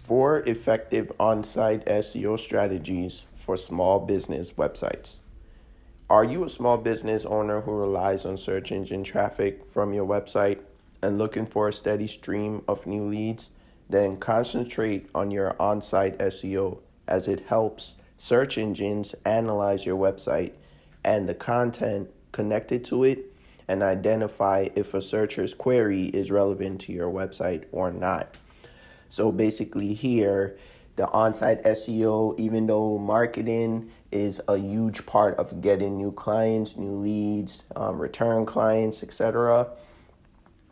4 effective on-site SEO strategies for small business websites. Are you a small business owner who relies on search engine traffic from your website and looking for a steady stream of new leads? Then concentrate on your on-site SEO as it helps search engines analyze your website and the content connected to it and identify if a searcher's query is relevant to your website or not. So basically here, the on-site SEO, even though marketing is a huge part of getting new clients, new leads, return clients, etc.,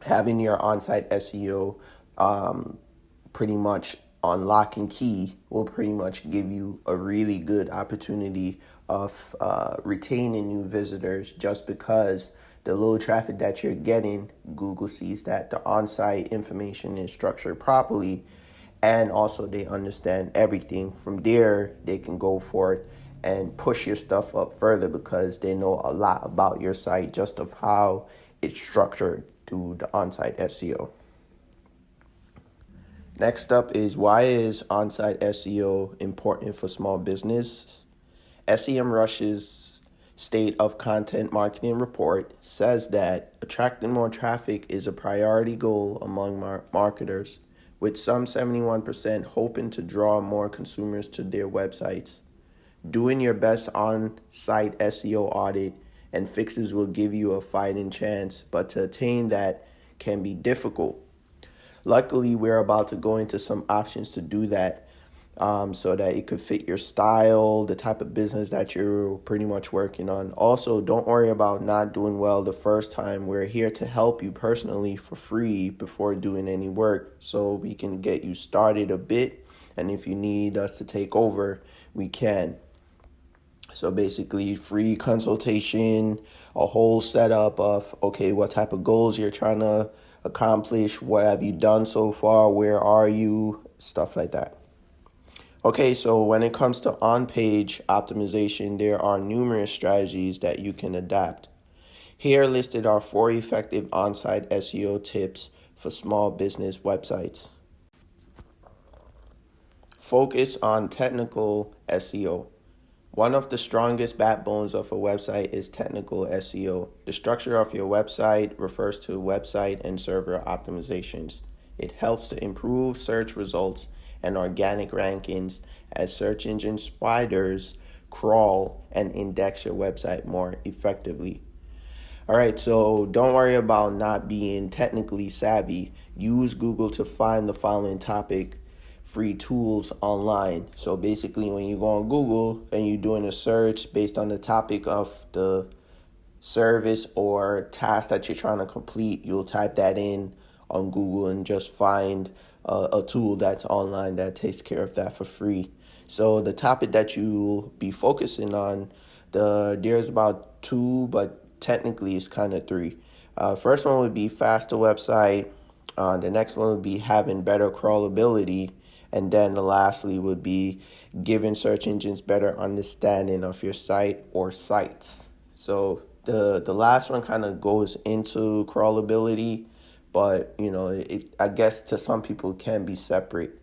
having your on-site SEO pretty much on lock and key will pretty much give you a really good opportunity of retaining new visitors, just because the low traffic that you're getting, Google sees that the on-site information is structured properly, and also they understand everything. From there, they can go forth and push your stuff up further because they know a lot about your site, just of how it's structured through the on-site SEO. Next up is, why is on-site SEO important for small business? SEMrush's State of Content Marketing report says that attracting more traffic is a priority goal among marketers, with some 71% hoping to draw more consumers to their websites. Doing your best on-site SEO audit and fixes will give you a fighting chance, but to attain that can be difficult. Luckily, we're about to go into some options to do that, so that it could fit your style, the type of business that you're pretty much working on. Also, don't worry about not doing well the first time. We're here to help you personally for free before doing any work, so we can get you started a bit. And if you need us to take over, we can. So basically, free consultation, a whole setup of, okay, what type of goals you're trying to accomplish, what have you done so far, where are you, stuff like that. Okay, so when it comes to on-page optimization, there are numerous strategies that you can adapt. Here listed are 4 effective on-site SEO tips for small business websites. Focus on technical SEO. One of the strongest backbones of a website is technical SEO. The structure of your website refers to website and server optimizations. It helps to improve search results and organic rankings as search engine spiders crawl and index your website more effectively. All right, so don't worry about not being technically savvy. Use Google to find the following topic free tools online. So basically, when you go on Google and you're doing a search based on the topic of the service or task that you're trying to complete, you'll type that in on Google and just find a tool that's online that takes care of that for free. So the topic that you'll be focusing on, there's about 2, but technically it's kind of 3. First one would be faster website. The next one would be having better crawlability. And then the lastly would be giving search engines better understanding of your site or sites. So the last one kind of goes into crawlability, but I guess to some people it can be separate.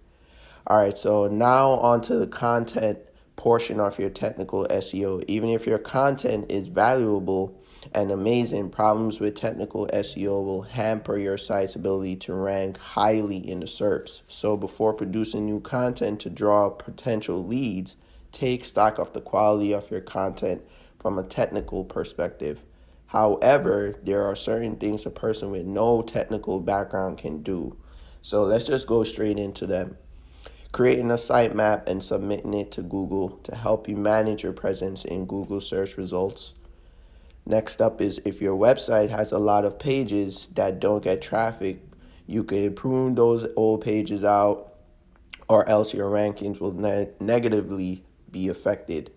All right, so now on to the content portion of your technical SEO. Even if your content is valuable and amazing, problems with technical SEO will hamper your site's ability to rank highly in the SERPs. So before producing new content to draw potential leads, take stock of the quality of your content from a technical perspective. However, there are certain things a person with no technical background can do. So let's just go straight into them. Creating a sitemap and submitting it to Google to help you manage your presence in Google search results. Next up is, if your website has a lot of pages that don't get traffic, you could prune those old pages out, or else your rankings will negatively be affected.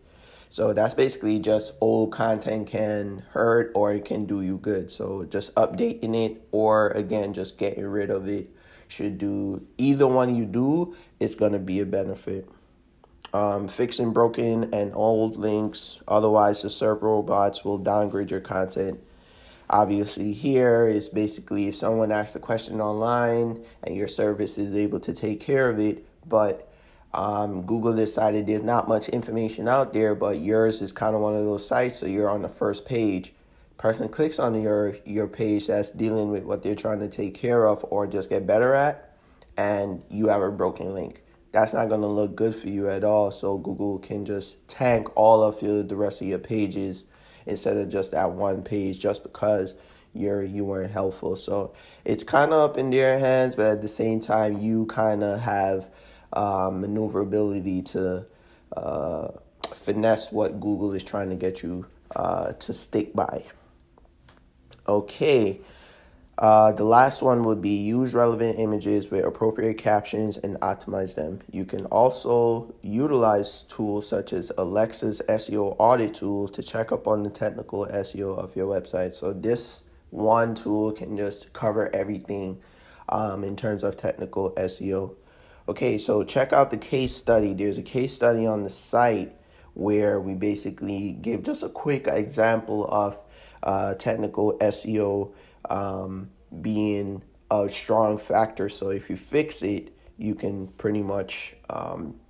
So that's basically just old content can hurt or it can do you good. So just updating it, or again, just getting rid of it, should do. Either one you do, it's going to be a benefit. Fixing broken and old links, otherwise the SERP robots will downgrade your content. Obviously here is basically if someone asks a question online and your service is able to take care of it, but Google decided there's not much information out there, but yours is kind of one of those sites, so you're on the first page. Person clicks on your page that's dealing with what they're trying to take care of or just get better at, and you have a broken link. That's not going to look good for you at all. So Google can just tank all of the rest of your pages instead of just that one page, just because you weren't helpful. So it's kind of up in their hands, but at the same time, you kind of have maneuverability to finesse what Google is trying to get you to stick by. Okay. The last one would be use relevant images with appropriate captions and optimize them. You can also utilize tools such as Alexa's SEO audit tool to check up on the technical SEO of your website. So this one tool can just cover everything in terms of technical SEO. Okay, so check out the case study. There's a case study on the site where we basically give just a quick example of technical SEO being a strong factor. So if you fix it, you can pretty much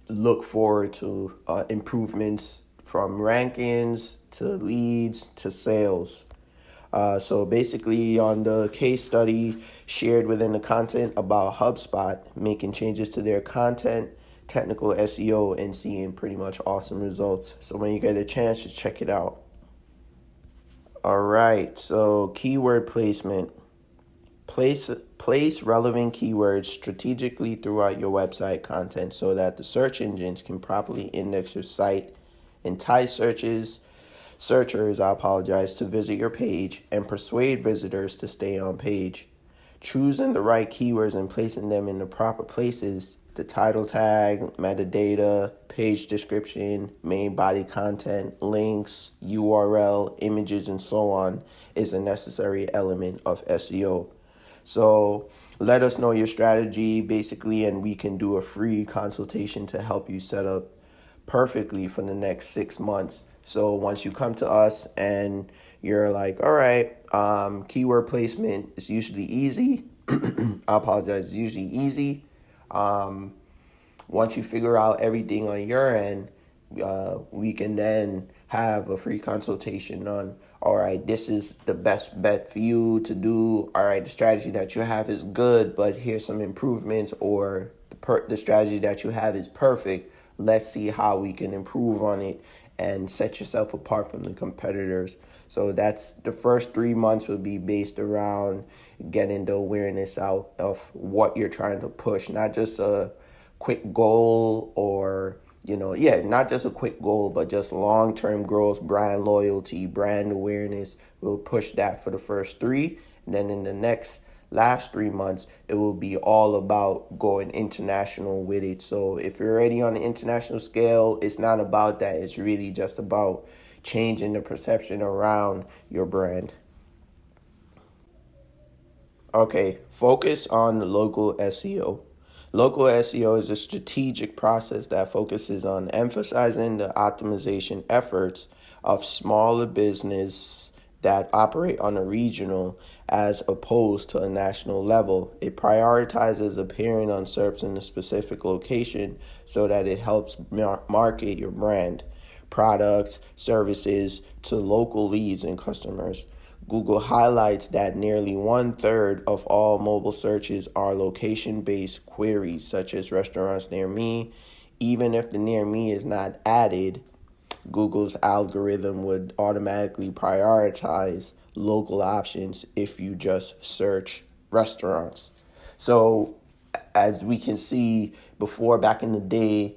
look forward to improvements from rankings to leads to sales. So basically on the case study shared within the content about HubSpot, making changes to their content, technical SEO, and seeing pretty much awesome results. So when you get a chance, just check it out. All right, so keyword placement. Place relevant keywords strategically throughout your website content so that the search engines can properly index your site, entice searchers, to visit your page, and persuade visitors to stay on page. Choosing the right keywords and placing them in the proper places, the title tag, metadata, page description, main body content, links, URL, images, and so on, is a necessary element of SEO. So let us know your strategy, basically, and we can do a free consultation to help you set up perfectly for the next 6 months. So once you come to us and you're like, all right, keyword placement is usually easy. I apologize, it's usually easy. Once you figure out everything on your end, we can then have a free consultation on, all right, this is the best bet for you to do. All right, the strategy that you have is good, but here's some improvements, or the strategy that you have is perfect. Let's see how we can improve on it and set yourself apart from the competitors. So that's the first 3 months will be based around getting the awareness out of what you're trying to push, not just a quick goal or, not just a quick goal, but just long-term growth, brand loyalty, brand awareness. We'll push that for the first 3. And then in the last 3 months, it will be all about going international with it. So if you're already on the international scale, it's not about that. It's really just about changing the perception around your brand. Okay, focus on local SEO. Local SEO is a strategic process that focuses on emphasizing the optimization efforts of smaller business that operate on a regional as opposed to a national level. It prioritizes appearing on SERPs in a specific location so that it helps market your brand, products, services to local leads and customers. Google highlights that nearly 1/3 of all mobile searches are location-based queries, such as restaurants near me. Even if the near me is not added, Google's algorithm would automatically prioritize local options if you just search restaurants. So as we can see before, back in the day,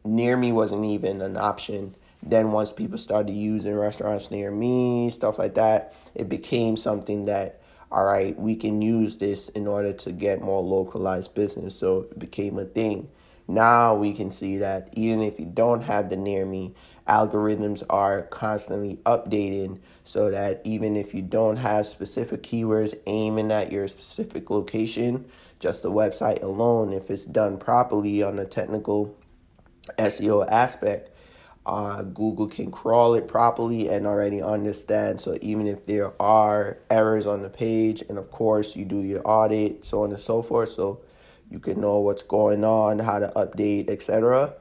near me wasn't even an option. Then once people started using restaurants near me, stuff like that, it became something that, all right, we can use this in order to get more localized business. So it became a thing. Now we can see that even if you don't have the near me, algorithms are constantly updating so that even if you don't have specific keywords aiming at your specific location, just the website alone, if it's done properly on the technical SEO aspect, Google can crawl it properly and already understand. So even if there are errors on the page, and of course you do your audit, so on and so forth, so You can know what's going on, how to update, etc.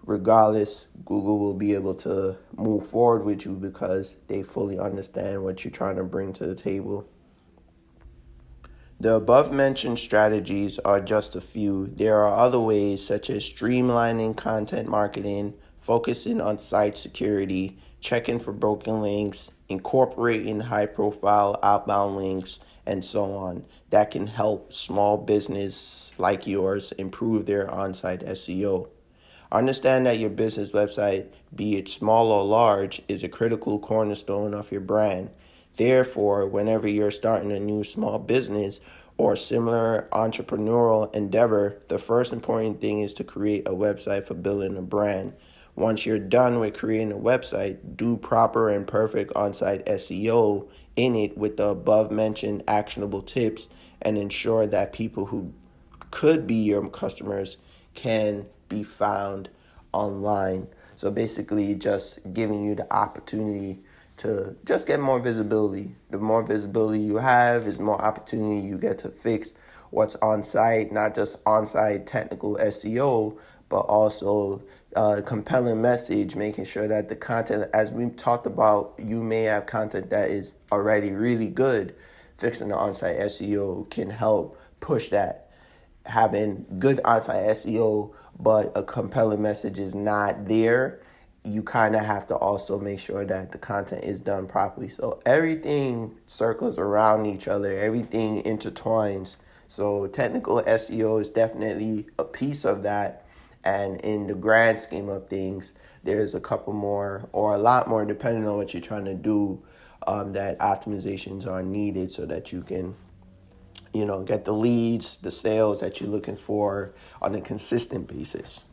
Regardless, Google will be able to move forward with you because they fully understand what you're trying to bring to the table. The above mentioned strategies are just a few. There are other ways, such as streamlining content marketing, focusing on site security, checking for broken links, incorporating high profile outbound links, and so on, that can help small business like yours improve their on site SEO. Understand that your business website, be it small or large, is a critical cornerstone of your brand. Therefore, whenever you're starting a new small business or similar entrepreneurial endeavor, the first important thing is to create a website for building a brand. Once you're done with creating a website, do proper and perfect on-site SEO in it with the above mentioned actionable tips and ensure that people who could be your customers can be found online. So basically just giving you the opportunity to just get more visibility. The more visibility you have is more opportunity you get to fix what's on site, not just on site technical SEO, but also compelling message, making sure that the content, as we talked about, you may have content that is already really good. Fixing the on site SEO can help push that. Having good on-site SEO, but a compelling message is not there, you kind of have to also make sure that the content is done properly. So everything circles around each other, everything intertwines. So technical SEO is definitely a piece of that. And in the grand scheme of things, there's a couple more or a lot more, depending on what you're trying to do, that optimizations are needed so that you can get the leads, the sales that you're looking for on a consistent basis.